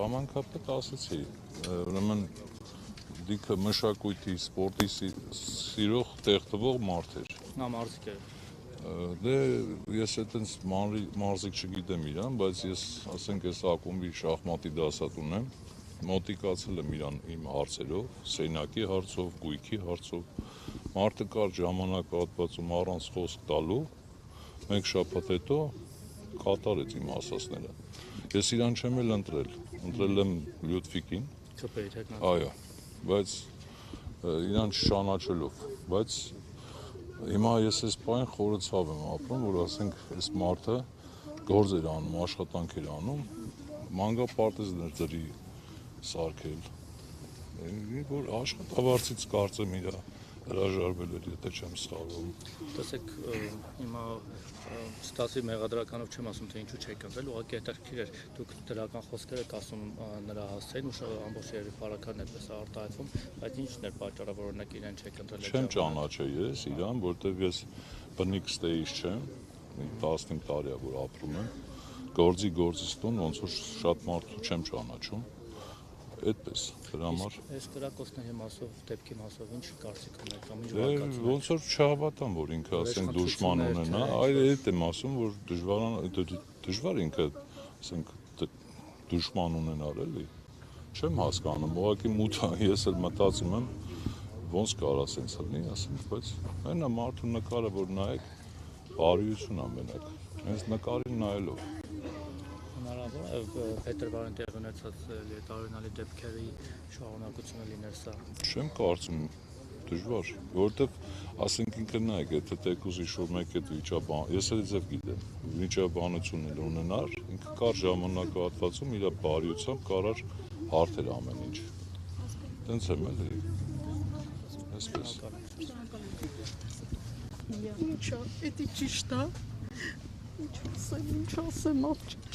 Ժամանքապետ ասեցի, ուրեմն դիքը մշակույթի, սպորտի սիրող տեղ տվող մարդ էր։ Նա մարզիկ էր։ Դե ես այդպես մարզիկ չգիտեմ իրան, բայց ես ասենք այս ակումբի շախմատի դասատ ունեմ, մոտիկացել եմ իրան իմ հարցերով, սենակի հարցով, գույքի հարցով, մարդը կար ժամանակահատվածում առանց խոսք տալու, մեկ շաբաթ հետո կատարեց իմ ասածները։ Ես իրան չեմ էլ ընտրել եմ Լյուդվիգին, այո, բայց իրան չճանաչելով, բայց հիմա ես այս պահին խորը ցավ եմ ապրում, որ ասենք այս մարդը գործ էր անում, աշխատանք էր անում, մանկապարտեզներ ծրի սարքել, որ աշխատավարձից կարծեմ իր հրաժարվել էր, եթե չեմ սխալվում։ Տեսեք, հիմա ստացի մեղադրականով չեմ ասում, թե ինչու չեք ընտրել, ուղղակի հետաքրքիր էր, դուք դրական խոսքեր եք ասում նրա հասցեին ու ամբողջ երեխաներն այդպես արտահայտվում, բայց ի՞նչն էր պատճառը, որ օրինակ իրեն չեք ընտրել։ Չեմ ճանաչել ես իրան, որտեղ ես բնիկ ստեյից չեմ, 15 տարի է որ ապրում եմ, գործից տուն ոնց որ շատ մարդու չեմ ճանաչում, այդպես դրա համար։ Այս կրակոցների մասով, դեպքի մասով ինչ կարծիք ունեք կամ ինչ վարկածում։ Ոնց որ չհավատամ, որ ինքը ասենք դուշման ունենա, այլ այդ եմ ասում, որ դժվար ինքը ասենք դուշման ունենալ էլի։ Չեմ հասկանում, ուղղակի մութ ես էլ մտածում եմ ոնց կարա սենց լինի, ասենք, բայց այնա մարդու նկարը որ նայեք, բարիություն ամենակ, հենց նկարին նայելով։ Հնարավոր է փետրվարին տեղի ունեցած տարօրինալի դեպքերի շարունակությունը լիներ սա։ Չեմ կարծում, դժվար, որովհետև ասենք ինքը նայեք, եթե տեկուզ իշոր մեկ այդ վիճաբան, ես էլ ձև գիտեմ, վիճաբանություն էլ ունենար, ինքը կար ժամանակահատվածում իր բարիությամբ կարար հարթեր ամեն ինչ։ Տենց եմ էլի, այսպես։ Ինչա, էդի ճիշտ է, ինչ ասեմ, աղջիկ